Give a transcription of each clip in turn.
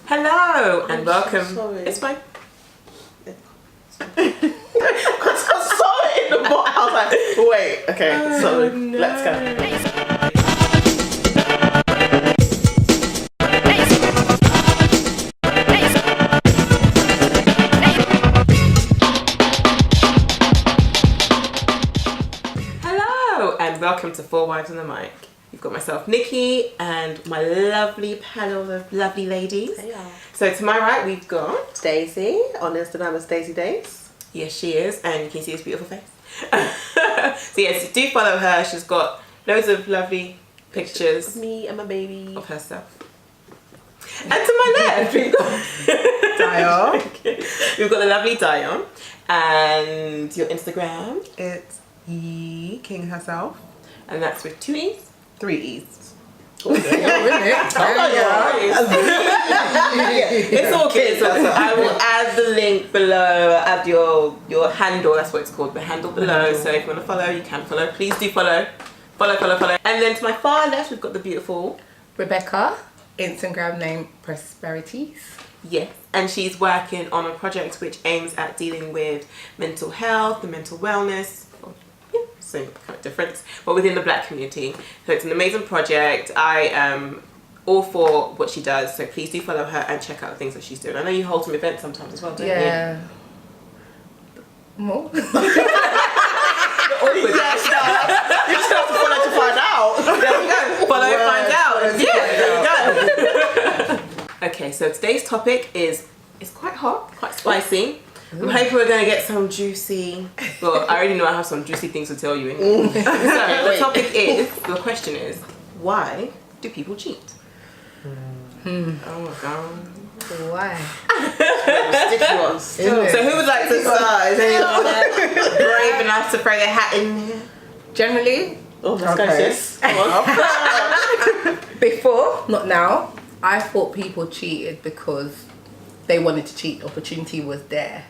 Hello and welcome. Sorry. It's fine. Because I saw it in the box. I was like, wait, okay, sorry. No. Let's go. Hello and welcome to Four Wives on the Mic. You've got myself, Nikki, and my lovely panel of lovely ladies. Hey, y'all. So to my right, we've got Daisy on Instagram as Daisy Days. yes, she is, and you can see this beautiful face. So yes, do follow her. She's got loads of lovely pictures Me and my baby. of herself. And to my left, we've got Dial. we've got the lovely Dion, and your Instagram, It's E King herself. and that's with 2 E's. 3 E's. It's all good. It's all good. I will add the link below. I'll add your handle. That's what it's called. The handle below. So if you want to follow, you can follow. Please do follow. Follow. And then to my far left, we've got the beautiful Rebecca, Instagram name Prosperities. yes, and she's working on a project which aims at dealing with mental health and mental wellness. Same kind of difference, but within the Black community. So it's an amazing project. I am all for what she does, so please do follow her and check out the things that she's doing. I know you hold some events sometimes as well, don't you? Yeah. More? You just have to follow to find out. There we go. Follow, Word, find out. word, Yeah, there we go. Okay, so today's topic is quite hot, quite spicy. I'm hoping we're going to get some juicy, well, I already know I have some juicy things to tell you anyway. So the question is, why do people cheat? Oh my God. Why? Sticky ones. So who would like to start? Is anyone brave enough to throw their hat in there? Generally, Oh, let's go, Okay. sis. Come on. before, not now, I thought people cheated because they wanted to cheat. Opportunity was there.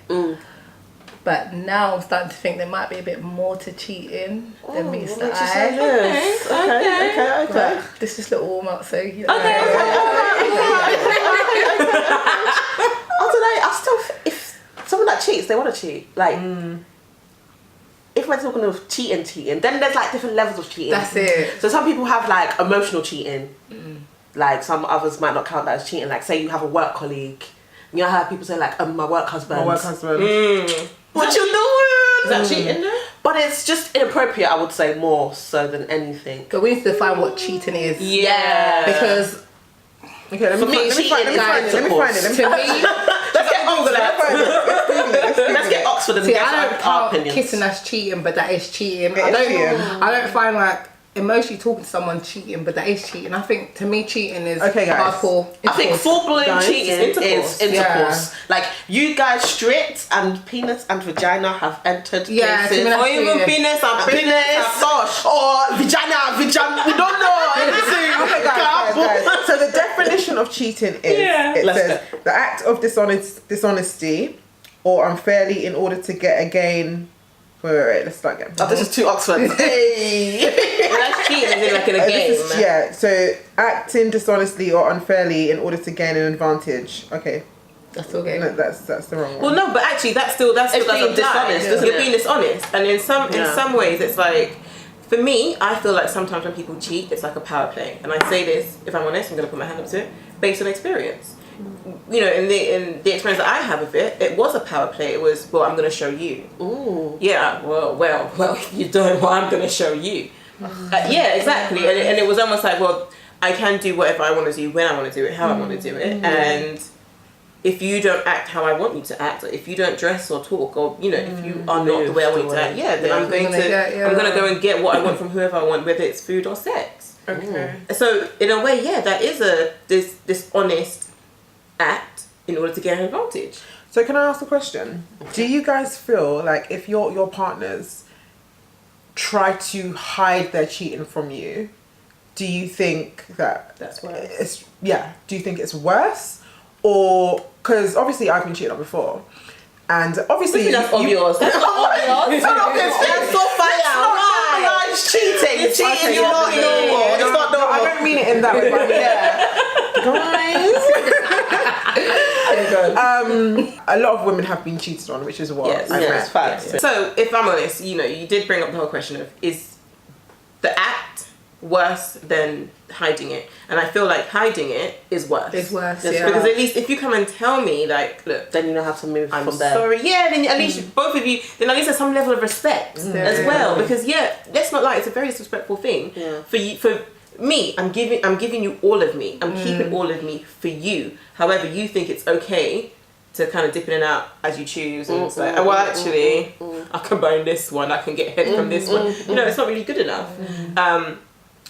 But now I'm starting to think there might be a bit more to cheating than meets What the makes you say eye. this? Okay. But this is just a little warm up, so you know. Okay. I don't know. I still, if someone that cheats, they want to cheat. Like, if we're talking of cheating, then there's like different levels of cheating. That's it. So some people have like emotional cheating. Like some others might not count that as cheating. Like say you have a work colleague. You know how people say like, my work husband. My work husband. What you doing? Is that cheating there? But it's just inappropriate, I would say, more so than anything. But we need to define what cheating is. Yeah. because Okay, let For me me, find it. to me, Let's get Google it. Let's get Oxford and see, get I don't our count opinions. kissing as cheating, but that is cheating. It is cheating. I don't find like emotionally talking to someone cheating, but that is cheating. I think to me cheating is Okay, guys. hardcore. I think intercourse. full-blown Guys, cheating intercourse. is intercourse. Like, you guys straight and penis and vagina have entered Yeah, places. to me that's Or even cheating. penis and Penis or vagina. We don't know anything. Okay, guys. So the definition of cheating is it Let's says the act of dishonesty or unfairly in order to get a gain. Wait, let's start again. Oh, this is too Oxford. Hey. Well, that's cheating, is it like in a This game? is, yeah, so acting dishonestly or unfairly in order to gain an advantage. Okay, That's all good. no, that's the wrong one. Well, no, but actually, that's still It's being doesn't apply. dishonest, isn't You're it? being dishonest, and in Yeah. some ways, it's like, for me, I feel like sometimes when people cheat, it's like a power play, and I say this, if I'm honest, I'm gonna put my hand up to it, based on experience. You know, in the experience that I have of it, it was a power play. It was, well, I'm gonna show you. Ooh. Yeah, well, if you don't, well, I'm gonna show you. Yeah, exactly, and it was almost like, well, I can do whatever I want to do when I want to do it, how I want to do it, and if you don't act how I want you to act, or if you don't dress or talk, or you know, if you are not the way I want you to act, yeah, then I'm going to, I'm gonna go and get what I want from whoever I want, whether it's food or sex. Okay. So in a way, yeah, that is this dishonest act in order to get an advantage. So can I ask a question? Do you guys feel like if your partners try to hide their cheating from you, do you think that That's worse. it's do you think it's worse? Or because obviously I've been cheated on before, and obviously That's obvious. That's not obvious. That's so fire. Why? It's cheating. Cheating is Okay, not yeah, normal. It's not No, I normal. don't mean it in that way, but I mean, guys. a lot of women have been cheated on, which is what Yes, I've yes, met. facts. Yeah. So, if I'm honest, you know, you did bring up the whole question of, is the act worse than hiding it? And I feel like hiding it is worse. It's worse, It's yeah. Because at least if you come and tell me, like, look, Then you know how to move I'm from there. sorry. Yeah, then at least both of you, then at least there's some level of respect as well. Because let's not lie, it's a very disrespectful thing for you. For me, I'm giving you all of me. I'm keeping all of me for you. However, you think it's okay to kind of dip in and out as you choose, and it's like, well, actually, I can combine this one. I can get head from this one. You know, it's not really good enough.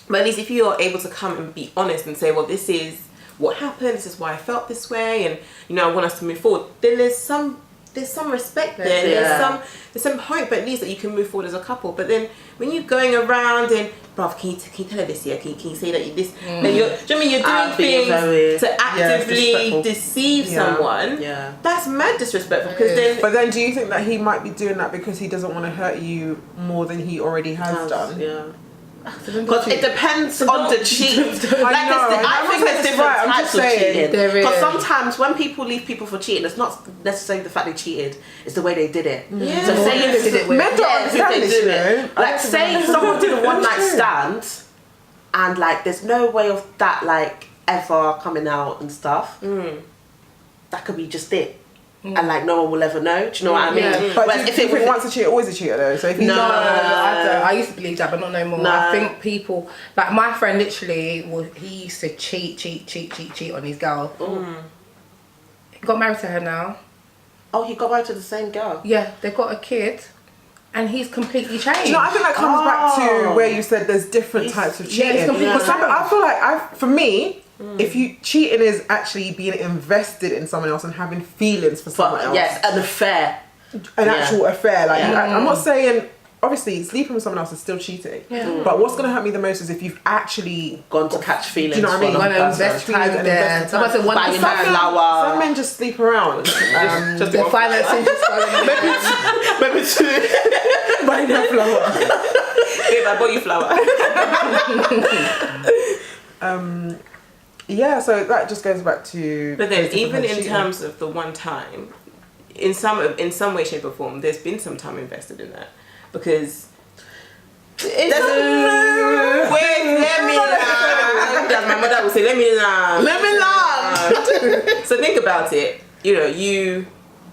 But at least if you are able to come and be honest and say, well, this is what happened, this is why I felt this way, and you know, I want us to move forward, then there's some respect there. There's some hope at least that you can move forward as a couple. But then when you're going around and, bruv, can you tell her this here? Can you say that this? Then do you know what I mean? You're doing things to actively disrespectful. deceive someone. Yeah. That's mad disrespectful. Because then, But then, do you think that he might be doing that because he doesn't want to hurt you more than he already has done? Yeah. Because it depends on the cheat. I think there's different types of cheating. There is. Because sometimes when people leave people for cheating, it's not necessarily the fact they cheated, it's the way they did it. Yeah. So say Who they did it with. Men don't understand who they this, do you it. know. Like say someone did a one night stand, and like there's no way of that like ever coming out and stuff. That could be just it. And like no one will ever know. Do you know what I mean? Yeah. But Whereas if it was once a cheater, always a cheater though. So if he's No. I don't. I used to believe that, but not no more. No. I think people, like my friend, literally, he used to cheat on his girl. He got married to her now. Oh, he got married to the same girl. Yeah, they got a kid, and he's completely changed. Do you know, I think that comes back to where you said there's different types of yeah, it's cheating. completely Because different. I feel like, for me, if you cheating is actually being invested in someone else and having feelings for someone else. Yes, an affair. An actual affair. Like Yeah. I'm not saying, obviously, sleeping with someone else is still cheating. But what's going to hurt me the most is if you've actually Gone to catch feelings. Do you know what I mean? for Gonna another person. invest time there. Someone said one Buying time. her flower. Some men just sleep around. The financing just going on. Maybe two. Buying her flower. babe, I bought you flour. Yeah, so that just goes back to. But then, those different even types of in cheating. terms of the one time, in some way, shape, or form, there's been some time invested in that because. Wait, let me land. As my mother would say, let me land. Let me land. So think about it. You know,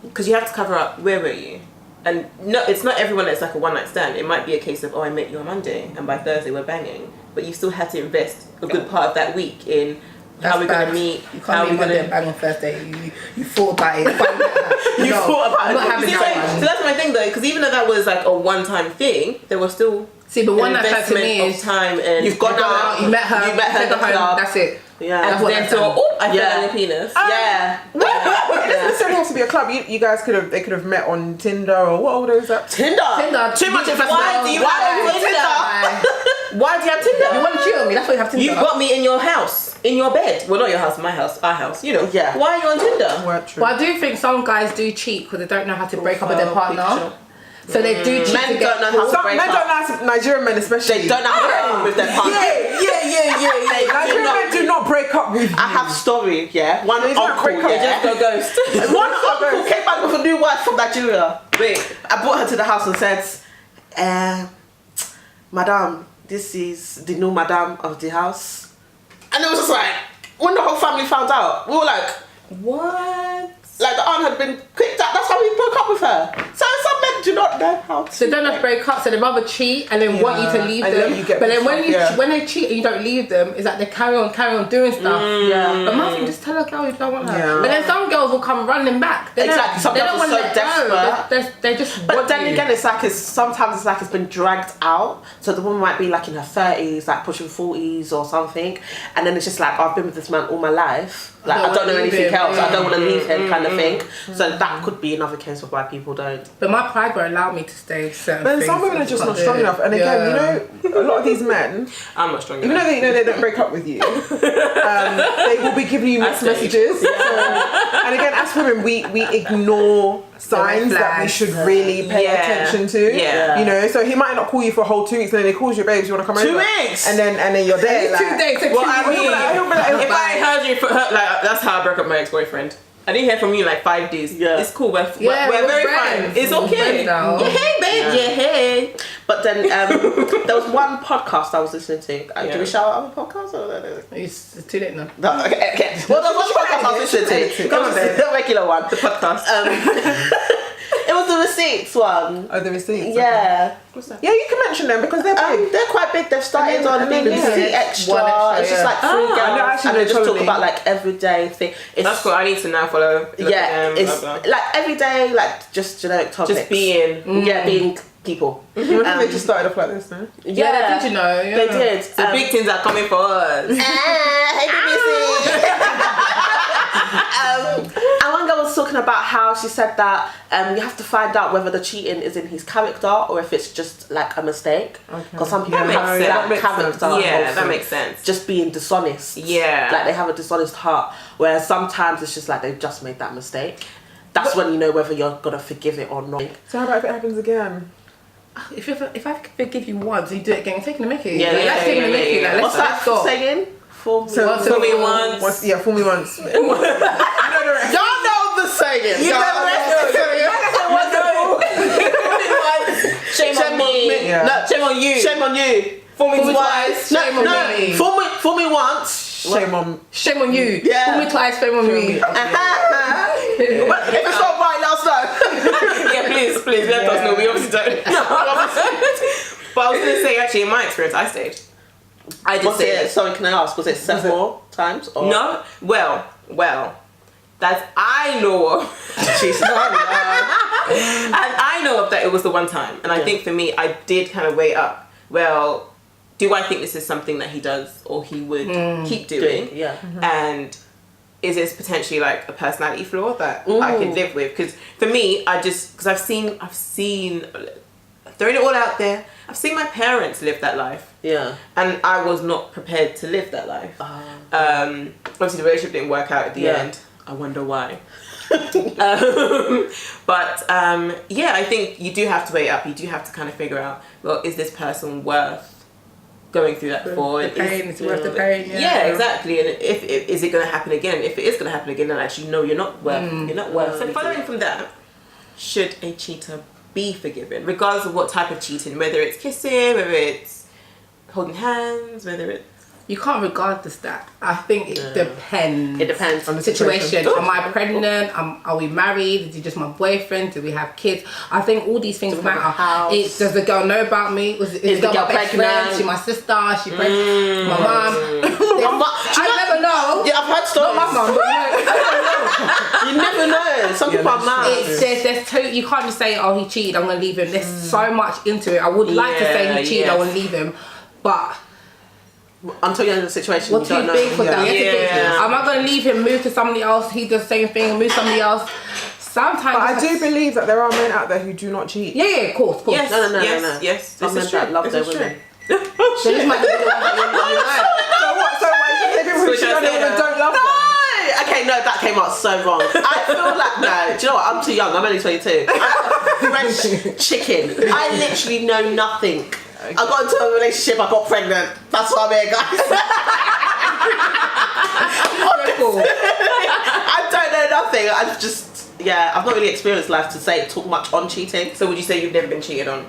because you have to cover up. Where were you? And no, it's not everyone that's like a one night stand. It might be a case of, oh, I met you on Monday, and by Thursday we're banging. But you still had to invest a good part of that week in how we're going to meet. You how can't we're be going Monday to. bang on Thursday. You thought about it. You thought about I'm it. not having See, that so one. that's my thing though, because even though that was like a one-time thing, there was still See, but one an night stand to investment me of is time, and You've gone out. you met her, You met her take at the home, club. that's it. Yeah. and That's what then I've so done. I fell Yeah. on your penis. Yeah. It doesn't necessarily have to be a club. You guys they could have met on Tinder or what are those apps? Tinder. Too much investment. Why do you have Tinder? Why do you have Tinder? You want to cheat on me? That's why you have Tinder. You got me in your house, in your bed. Well, not your house, my house, our house. You know. Yeah. Why are you on Tinder? Word true. But I do think some guys do cheat because they don't know how to break up with their partner. Picture. So they do cheat Men to get don't know how to Some break men up. don't know how to, Nigerian men especially. They don't know how to break up with their partner. Nigerian men do not break up with you. I have story, yeah. One They don't uncle, break up, They yeah. just go ghost. One uncle came back with a new wife from Nigeria. Wait, I brought her to the house and said, Madam, this is the new madam of the house. And it was just like, when the whole family found out, we were like, What? like the aunt had been kicked out. That's how we broke up with her. So some men do not know how to. So they don't have to break up, so they rather cheat and then want you to leave And them. then you get But then when pissed off, when they cheat and you don't leave them, it's like they carry on doing stuff. Yeah. But my thing, just tell a girl you don't want her. Yeah. But then some girls will come running back. They Exactly. Don't, Some they girls don't are want to so let go. desperate. They just But want then you. again, it's like sometimes it's like it's been dragged out. So the woman might be like in her 30s, like pushing 40s or something, and then it's just like, oh, I've been with this man all my life. Like I don't know wanna leave anything him. else. I don't want to leave him, kind of thing. So that could be another case of why people don't. But my pride won't allow me to stay certain But things. some women are just not Can't strong do it. enough. And again, you know, a lot of these men, I'm not strong even enough. though they don't break up with you, they will be giving you mixed That's messages. And again, as women, we ignore signs that we flags. should really pay Yeah. attention to. Yeah. You know, so he might not call you for a whole 2 weeks, and then he calls you, babes, you want to come 2 over? weeks? And then you're there. It's 2 days. Well, I mean, he'll be like, if I heard you, like that's how I broke up my ex-boyfriend. I didn't hear from you in like 5 days. Yeah. It's cool. We're we're very friends. fine. It's We're okay. friends now. Yeah, hey, babe. Yeah, hey. But then there was one podcast I was listening to. Yeah. Do we shout out the podcast? Or It's too late now. no, okay. Well, there was one podcast I was listening to. Come on, The regular one. The podcast. It was the receipts one. Oh, the receipts. Yeah. Yeah, you can mention them because they're big. They're quite big. They've started on then, BBC yeah. Extra. One extra, It's just yeah. like 3 Oh, girls, I know, actually, and they just talk totally. about like everyday thing. It's, That's cool. I need to now follow. Look Yeah, at them, it's blah, blah. like everyday, like just generic topics. Just being. Yeah, being people. I think they just started off like this, no? Yeah, did you know? Yeah. They did. The big things are coming for us. Hey BBC. And one girl was talking about how she said that you have to find out whether the cheating is in his character or if it's just like a mistake. Because some people That have makes that sense. makes character. sense. Yeah, of that makes sense. just being dishonest. Yeah. Like they have a dishonest heart. Whereas sometimes it's just like they've just made that mistake. That's when you know whether you're gonna forgive it or not. So how about if it happens again? If I forgive you once, you do it again, you're taking the mickey. Yeah, Like, yeah, let's take yeah, the mickey. yeah, Like, yeah. What's let's that stop. saying? For me. So Fool me once. Yeah, fool me once. Y'all know the saying. You Y'all know know the saying. Shame on me. Yeah. No, Shame on you. Shame on you. Fool me Fool me twice. twice. Shame on me. Fool me once. Shame on. Shame on you. Yeah. Pull me twice, shame on me. But if it's not right, let us know. Yeah, please let us know. We obviously don't. But I was gonna say, actually, in my experience, I stayed. I did Was say it? it. Sorry, can I ask? Was it several times? Or? No. Well. That I know of. Jesus. And I know of that it was the one time. And I Yeah. think for me, I did kind of weigh up. Well, do I think this is something that he does or he would keep doing? Yeah. And is this potentially like a personality flaw that I could live with? Because for me, because I've seen, throwing it all out there, I've seen my parents live that life. Yeah. And I was not prepared to live that life. Obviously, the relationship didn't work out at the Yeah. end. I wonder why. But I think you do have to weigh up. You do have to kind of figure out, well, is this person worth going through that for? The pain, it's worth the pain. Yeah, exactly. And if is it going to happen again? If it is going to happen again, then actually no, you're not worth. You're not worth. So following from that, should a cheater be forgiven, regardless of what type of cheating, whether it's kissing, whether it's holding hands, whether it's You can't regardless that. I think it depends. It depends on the Situation. situation. Am I pregnant? Are we married? Is he just my boyfriend? Do we have kids? I think all these things Do we have a matter. house? Does the girl know about me? Is the girl my best friend? She my sister? She pregnant? My mom? I never know. Yeah, I've heard stories. Not my mom, but You never know. Some people are mad. there's you can't just say, oh, he cheated, I'm gonna leave him. There's so much into it. I would like to say he cheated, I would leave him, but Until you're in the situation, we're you don't too know. big for that. Yeah. We're too big. Yeah. Am I gonna leave him, move to somebody else? He does the same thing, move to somebody else. Sometimes But I do believe that there are men out there who do not cheat. Yeah, of course. yes, No. yes. Some This men is true. that love This their is true. women. So this might be the one that you like. So what? So why is it people who Which cheat I on their said, women don't love them? Okay, no, that came out so wrong. I feel like, no, do you know what? I'm too young. I'm only 22. I'm a fresh chicken. I literally know nothing. I got into a relationship, I got pregnant. That's why I'm here, guys. I don't know nothing. I've just, I've not really experienced life to talk much on cheating. So would you say you've never been cheated on?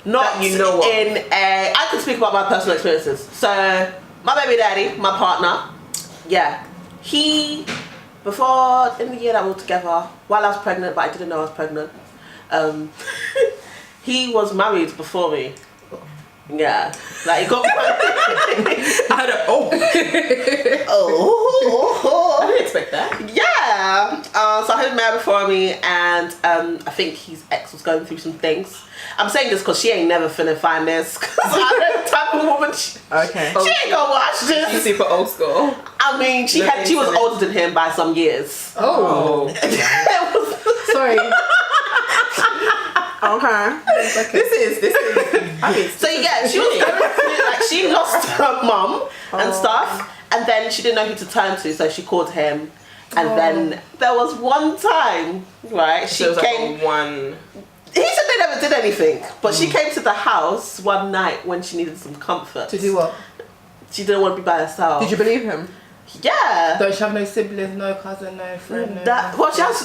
Not That you know of. I can speak about my personal experiences. So, my baby daddy, my partner, he, before, in the year that we were together, while I was pregnant, but I didn't know I was pregnant, he was married before me. Yeah, like he got married. I didn't expect that. Yeah. So I had him married before me, and I think his ex was going through some things. I'm saying this because she ain't never finna find this. Because I'm the type of woman. She Okay. ain't gonna watch She's this. super old school. I mean, she was older than him by some years. Oh, sorry. Okay. This is. I mean, So she was going through, like, she lost her mum and stuff, and then she didn't know who to turn to, so she called him. And then there was one time, right? She so it was came. like one. He said they never did anything, but she came to the house one night when she needed some comfort. To do what? She didn't want to be by herself. Did you believe him? Yeah. Don't she have no siblings, no cousin, no friend? No Well, she has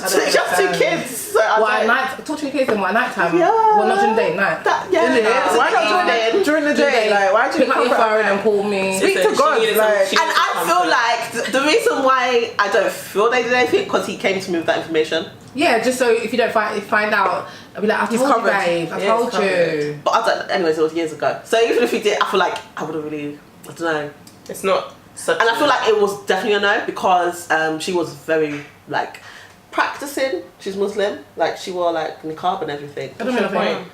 2 kids. So at night? Talk to your kids and at night time? Yeah. Well, not during the day, at night. Why not during the day? Like, why do you pick up your phone and call me? Speak to God. And I feel like the reason why I don't feel they did anything because he came to me with that information. Yeah, just so if you don't find out, I'll be like, I told you, babe. I told you. But I don't. Anyways, it was years ago. So even if he did, I feel like I would have really. I don't know. It's not. And I feel like it was definitely a no because she was very like practicing. She's Muslim, like she wore like niqab and everything. I don't know the point.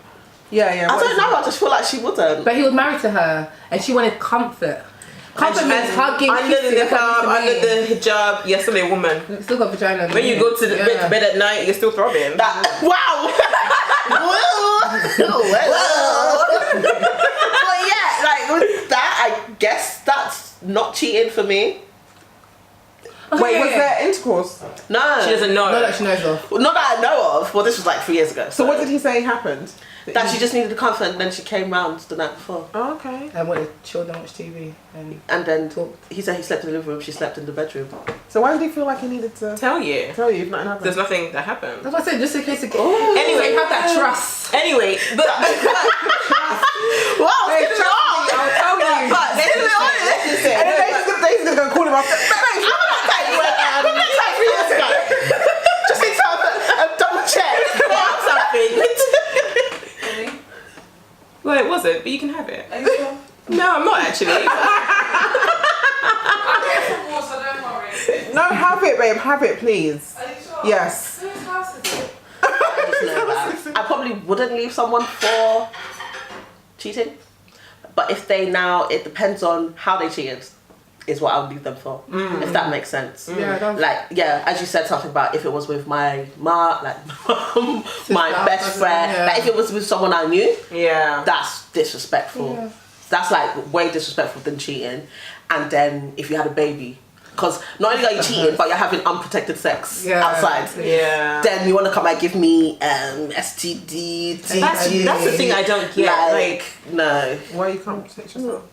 Yeah. I don't know. I just feel like she wouldn't. But he was married to her, and she wanted comfort. Comfort means hugging, under the kissing. niqab, under the hijab. Yesterday, woman. You still got vagina. When you go to the bed at night, you're still throbbing. Wow. But yeah, like with that, I guess that's not cheating for me. Okay. Wait, was there intercourse? No, She doesn't know. Not that she knows of. Not that I know of. Well, this was like 3 years ago. So what did he say happened? That she just needed the comfort, and then she came round the night before. Oh, okay. And wanted children watch TV And then talked. he said he slept in the living room. She slept in the bedroom. So why did he feel like he needed to Tell you. tell you if nothing happened? There's nothing that happened. That's what I said, just in case it Anyway, have that trust. Anyway, but Wow, Hey, it's trust wrong. me, I'll tell you. But let's just And then he's gonna go call him after. I'm not like you went like 3 years ago. Just need to double check. something. Well, it wasn't, but you can have it. Are you sure? No, I'm not actually. I'll get some more, so don't worry. No, have it, babe. Have it, please. Are you sure? Yes. Whose house is it? I just know that. I probably wouldn't leave someone for cheating. But if they it depends on how they cheated, is what I would leave them for. If that makes sense. Yeah, it does. Like, yeah, as you said something about if it was with my ma, like my best friend, yeah. like if it was with someone I knew, Yeah. that's disrespectful. Yeah. That's like way disrespectful than cheating. And then if you had a baby, because not only are you cheating, but you're having unprotected sex outside. Yeah. Then you want to come and give me STD, That's the thing I don't get. Like no. Why you can't protect yourself?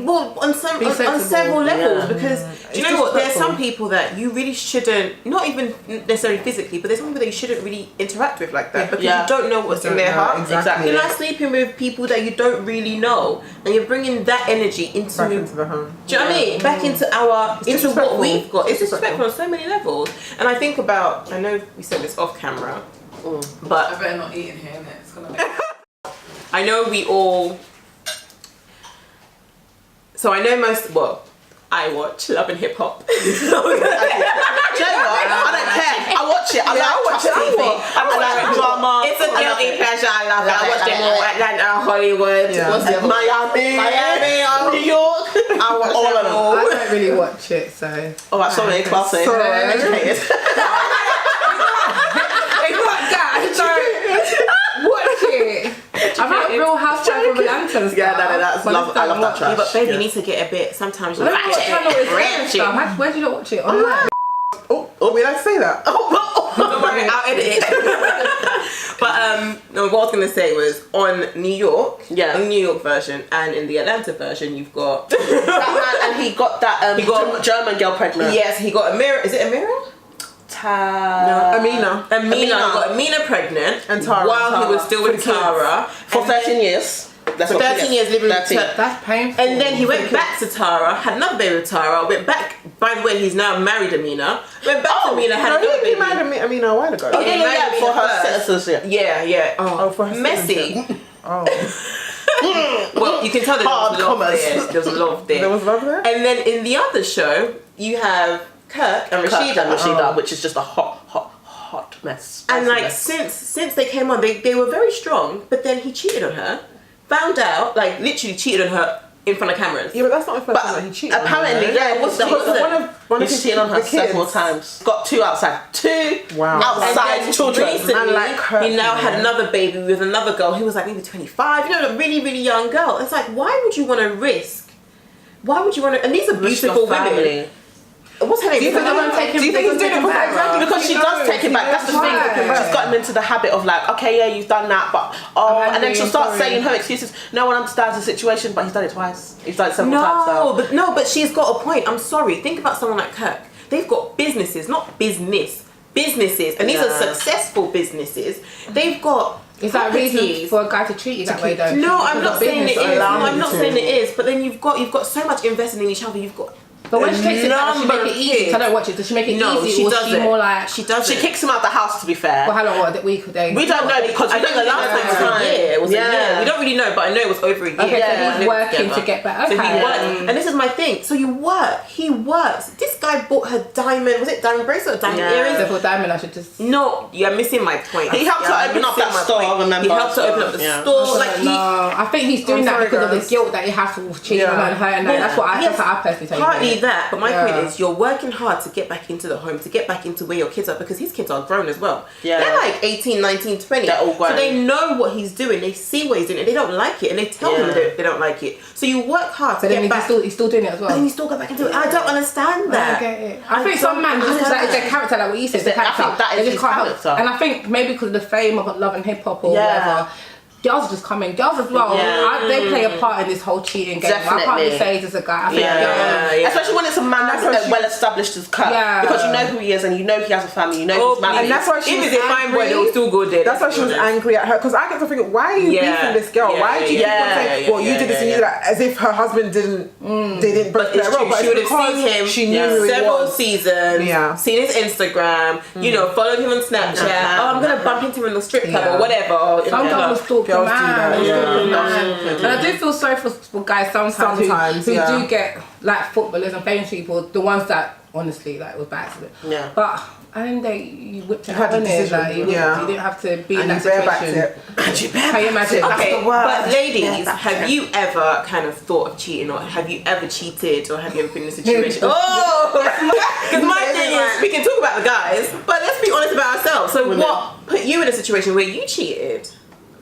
well, on sensible. several levels, Yeah. because do you know what? There's some people that you really shouldn't, not even necessarily physically, but there's some people that you shouldn't really interact with like that because you don't know what's in their heart. Exactly. You're not sleeping with people that you don't really know, and you're bringing that energy into Back into the home. Do you know what I mean? Back into what we've got. It's Disrespectful. disrespectful on so many levels. And I think about, I know we said this off camera, but I better not eat in here, innit? It's gonna make I know we all. So I know I watch Love and Hip Hop. Do you know what? I don't care. I watch it. I watch it. I like drama. It's a guilty pleasure. I love it. I watch them all. Atlanta, Hollywood, what's it? Miami, New York. I watch all of them. I don't really watch it, so. Oh, right, sorry, classy. Educated. Watch it. I've had Real Housewife of Atlanta and stuff. Yeah, that's love. I love that trash. Yeah, but baby, you need to get a bit. Sometimes you I don't know what channel it's ratchet. on. Where do you not watch it? Online. Oh, we like to say that. Don't worry, I'll edit it. But no, what I was gonna say was on New York, on the New York version, and in the Atlanta version, you've got that man, and he got that German girl pregnant. Yes, he got Amira. Is it Amira? Amina. He got Amina pregnant, And Tara. while he was still with Tara For 13 years. That's For 13 years living with 13. Tara. That's painful. And then he went back to Tara, had another baby with Tara, went back, by the way, he's now married Amina, went back to Amina, had another baby. He married Amina a while ago. Oh, yeah, married for her first. citizenship. Yeah. Oh, for her messy. Oh. Well, you can tell there was love there. There was love there. There was love there? And then in the other show, you have Kirk and Rashida. Which is just a hot mess. And like mess. since they came on, they were very strong. But then he cheated on her, found out, like literally cheated on her in front of cameras. Yeah, but that's not the first time that he cheated. Apparently, it wasn't. One of He's cheated on her several times. Got 2 outside. 2 Wow. outside And then children. recently, Man like Kirk, he now had man. another baby with another girl who was like maybe 25. You know, a really, really young girl. It's like, why would you want to risk? Why would you want to? And these are beautiful women. What's her name? Do you think they're gonna take him- do you think he's doing it for back? exactly Because she does take it back. That's the thing. Yeah. She's got him into the habit of like, okay, yeah, you've done that, but and then she'll start saying her excuses. No one understands the situation, but he's done it twice. He's done it several times now. But she's got a point. I'm sorry. Think about someone like Kirk. They've got businesses, not businesses, and these are successful businesses. They've got. Is that a reason properties. for a guy to treat you that way though? No, I'm not saying it is. No, allow I'm him not to. saying it is. But then you've got so much invested in each other. You've got. But when she takes it back, does she number make it of easy? kids. 'Cause I don't watch it. Does she make it No, easy? she or is doesn't. she more like... She doesn't. She kicks him out the house, to be fair. For how long? What, a week or day? We don't know because I we think don't the know last time was time. a year. It was a Yeah. year. We don't really know, but I know it was over a year. Okay, Yeah. so he's working to get better. So he Okay. works, and this is my thing. So you work. He works. This guy bought her diamond. Was it diamond bracelet or diamond Yeah. earrings? So for diamond, I should just... No, you're missing my point. He helped her open up Missing that my store, point. remember? He helped her open up the Yeah. store. Like he. No, I think he's doing I'm that sorry, because of guys. the guilt that he has for cheating on her and her, and Well, that's what I yes, personally take Partly it. that, but my Yeah. point is, you're working hard to get back into the home, to get back into where your kids are, because his kids are grown as well. Yeah. They're like 18, 19, 20. They're all grown. So they know what he's doing. They see what he's doing, and they don't like it, and they tell him they don't like it. So you work hard to But then get back. he's still doing it as well. But then you still go back into it. I don't understand I that. don't get it. I think some man just understand like it's their that. character, like what you said, It's the their- I character. think that is They just his can't help. character. And I think maybe because of the fame of Love and Hip Hop or Yeah. whatever, girls just come in. Girls as well. Yeah. They play a part in this whole cheating game. I can't Definitely. just say it's a guy. I think Yeah. girls. Especially when it's a man that's that's what she- well established as Kirk. Yeah. Because you know who he is and you know he has a family, you know Oh, he's married. And that's why she If was it's a fine boy, angry. they'll still go there. That's why she was angry at her, because I get to thinking, why are you Yeah. beefing this girl? Yeah, Why do you keep on yeah, saying, yeah, well, you yeah, did this and yeah, you did that, as if her husband didn't, they didn't break But it's their true. role. But She it's would have seen because him she knew who he several was. seasons, Yeah. seen his Instagram, you know, followed him on Snapchat. Oh, I'm gonna bump into him in the strip club Yeah. or whatever. Or in Some the club. girls stalk the Girls do man. that, They yeah. stalk the man. And I do feel sorry for guys sometimes who yeah. do get like footballers and famous people, the ones that honestly like was by accident. Yeah. But I think you whipped it had out the in it. decision, Like, yeah. you didn't have to be in And that you barebacked situation. it. Can you imagine? Okay, the word. but ladies, Yeah, have you ever kind of thought of cheating, or have you ever cheated, or have you ever been in a situation? Because my thing is, we can talk about the guys, but let's be honest about ourselves. So, what put you in a situation where you cheated?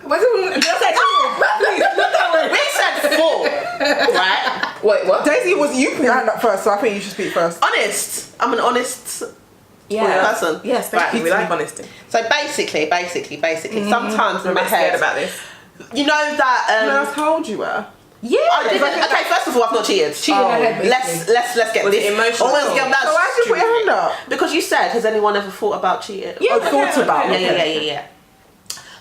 Was it? Did I say cheating? Look that way. We said full, right? Wait, what? Daisy, you put your hand up first, so I think you should speak first. Honest. I'm an honest person. Yes, thank Right. you. We like honesty. So basically, sometimes in my I'm scared head, about this. you know that Can I ask how old you were? Yeah. I didn't. Okay, first of all, I've not cheated. Cheating in her head, basically. Let's get Was this. it emotional? Always get that. So why did you put your hand up? Because you said, has anyone ever thought about cheating? Yeah, Oh, thought about it. Yeah.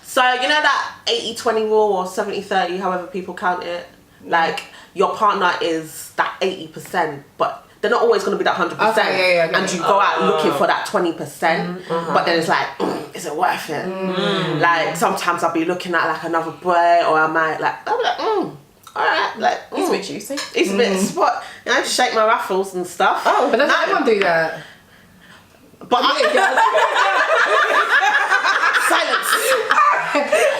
So you know that 80-20 rule or 70-30, however people count it. Like your partner is that 80%, but they're not always going to be that 100%. Okay, yeah, and you go out looking for that 20%, but then it's like, is it worth it? Like sometimes I'll be looking at like another boy, or I might I'll be like, all right, like He's with you, see? it's a bit spot, you know, shake my raffles and stuff. Oh, But doesn't everyone do that? But silence.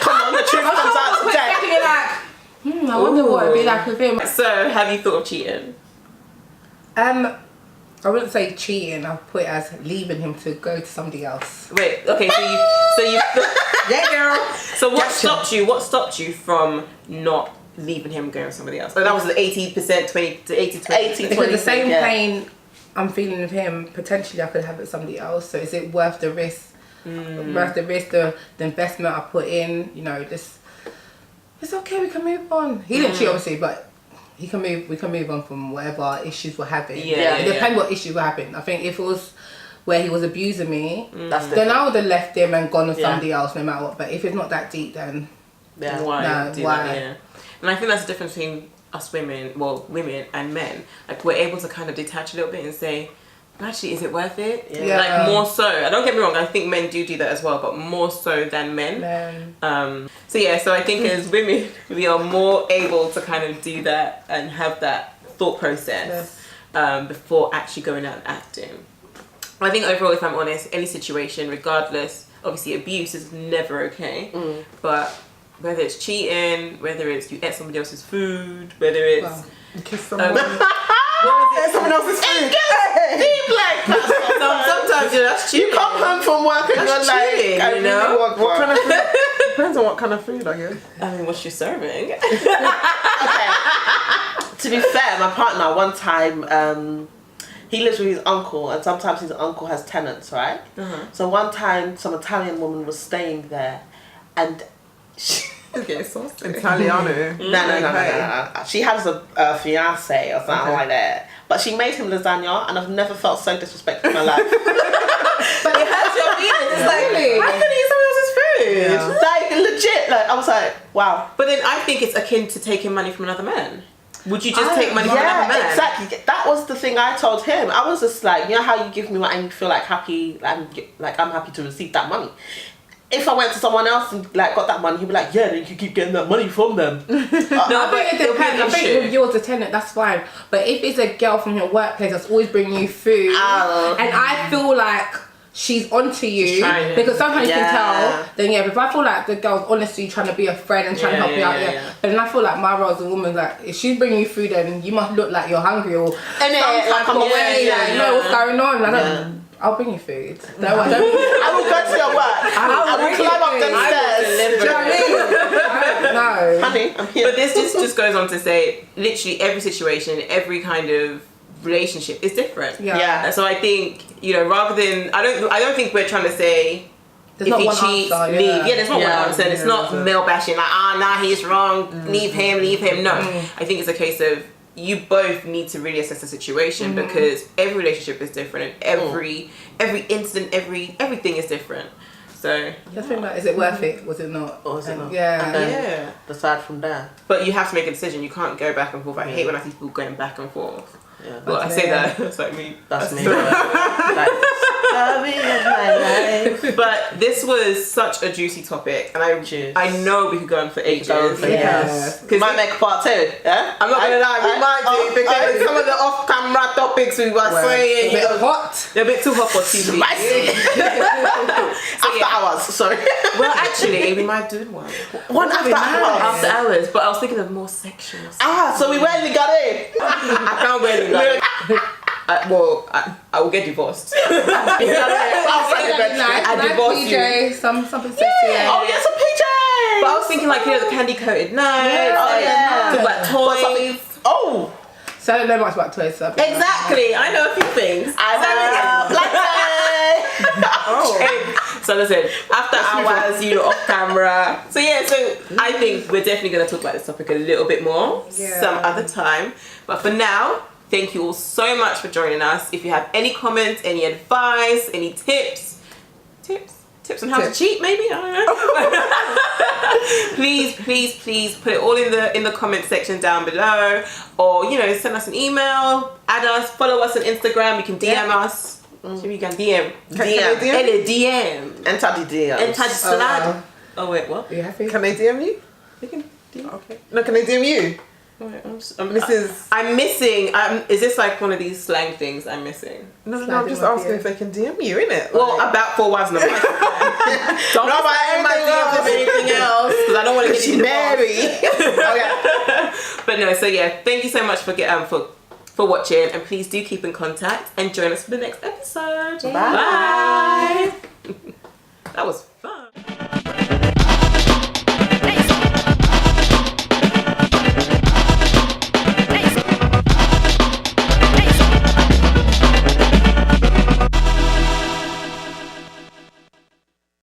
Come on, the truth comes out today. I wonder what it'd be like with him. So, have you thought of cheating? I wouldn't say cheating. I'll put it as leaving him to go to somebody else. Wait, okay, so you Yeah, girl. so what stopped you? What stopped you from not leaving him and going with somebody else? So that was the 80%, 20 to 80-20. Because the same yeah. pain I'm feeling with him, potentially I could have it with somebody else. So is it worth the risk? Worth the risk, the investment I put in? You know, just it's okay. We can move on. He didn't cheat, obviously, but he can move. We can move on from whatever issues we're having. Yeah, It depends what issues we're having. I think if it was where he was abusing me, That's then I would have left him and gone with Yeah. somebody else, no matter what. But if it's not that deep, then Yeah. Why? No, do why? That, yeah. And I think that's the difference between us women and men. Like we're able to kind of detach a little bit and say, actually, is it worth it? Yeah. Like more so. I don't get me wrong. I think men do that as well, but more so than men. So yeah. So I think as women, we are more able to kind of do that and have that thought process before actually going out and acting. I think overall, if I'm honest, any situation, regardless, obviously abuse is never okay. But whether it's cheating, whether it's you ate somebody else's food, whether it's Kiss someone. what was it? Someone else's food. Deep like that. Sometimes that's cheating. You come home from work and That's you're like, cheating, I you really know? want What one. kind of food? Depends on what kind of food, I guess. I mean, what you're serving. Okay. To be fair, my partner one time, he lives with his uncle, and sometimes his uncle has tenants, right? So one time, some Italian woman was staying there, and she, Okay, saucy. Italiano. no. She has a fiance or something like that. But she made him lasagna, and I've never felt so disrespected in my life. But it hurts your feelings. It's like, Really? how can you eat someone else's food? Yeah. Like, legit. Like, I was like, wow. But then I think it's akin to taking money from another man. Would you just take money from another Yeah, man? exactly. That was the thing I told him. I was just like, you know how you give me money and you feel like happy, I'm happy to receive that money. If I went to someone else and like got that money, he'd be like, yeah, then you keep getting that money from them. No, I think it it'll be depends. an I think issue. with yours, a tenant, that's fine. But if it's a girl from your workplace that's always bringing you food, and I feel like she's onto you, trying. because sometimes you Yeah. can tell, then yeah, but if I feel like the girl's honestly trying to be a friend and trying to help you out, but then I feel like my role as a woman, like, if she's bringing you food, then you must look like you're hungry or some type of way, like, you know what's going on. Like, I'll bring you food. No, I don't. I will go to your work. I will climb up them stairs. Do you know what I mean? No. Honey, I'm here. But this just goes on to say, literally every situation, every kind of relationship is different. Yeah. And so I think, you know, rather than I don't think we're trying to say There's if not he one cheats, answer, leave. Yeah, there's not Yeah. one answer. And it's not male bashing like, nah, he's wrong. Leave him. No, I think it's a case of you both need to really assess the situation because every relationship is different and every incident, everything is different. So Just think like, is it worth it? Was it not? Or is it not? Yeah. And then yeah. decide from there. But you have to make a decision. You can't go back and forth. I hate when I see people going back and forth. Yeah. Well, I say that. It's like me. That's me. Like, story of my life. But this was such a juicy topic, and I know we could go on for ages. Go on for Yes. We might make a part 2, yeah? I'm not gonna lie, we might do because some of the off-camera topics we were saying, A bit hot. they're a bit too hot for TV. After hours, sorry. Well, actually, we might do one. One after hours. After hours, but I was thinking of more sexual stuff. So we really got in. I can't really like. I will get divorced. Outside the bedroom. I divorce you. PJ, something sexy. Oh, yeah, some PJs. But I was thinking like, you know, the candy coated night. Oh, yeah. Talk about toys. Oh, So I don't know much about toys. So Exactly. I know a few things. I know. So listen, after hours, you know, off camera. So yeah, so I think we're definitely going to talk about this topic a little bit more some other time. But for now, thank you all so much for joining us. If you have any comments, any advice, any tips on how to cheat, maybe, I don't know. please put it all in the comment section down below, or you know, send us an email, add us, follow us on Instagram. You can DM us. You can DM. DM. Enter the DM. Enter the slide. Oh wait, what? Are you happy? Can they DM you? You can DM. Okay. No, can they DM you? I'm missing. Is this like one of these slang things I'm missing? No, Slide I'm just in my asking DM. if they can DM you, innit? Well, about 4 wives and a wife. Don't No, but slide in my DMs of anything else because I don't want to get She you married. But no, so yeah, thank you so much for watching, and please do keep in contact and join us for the next episode. Bye. That was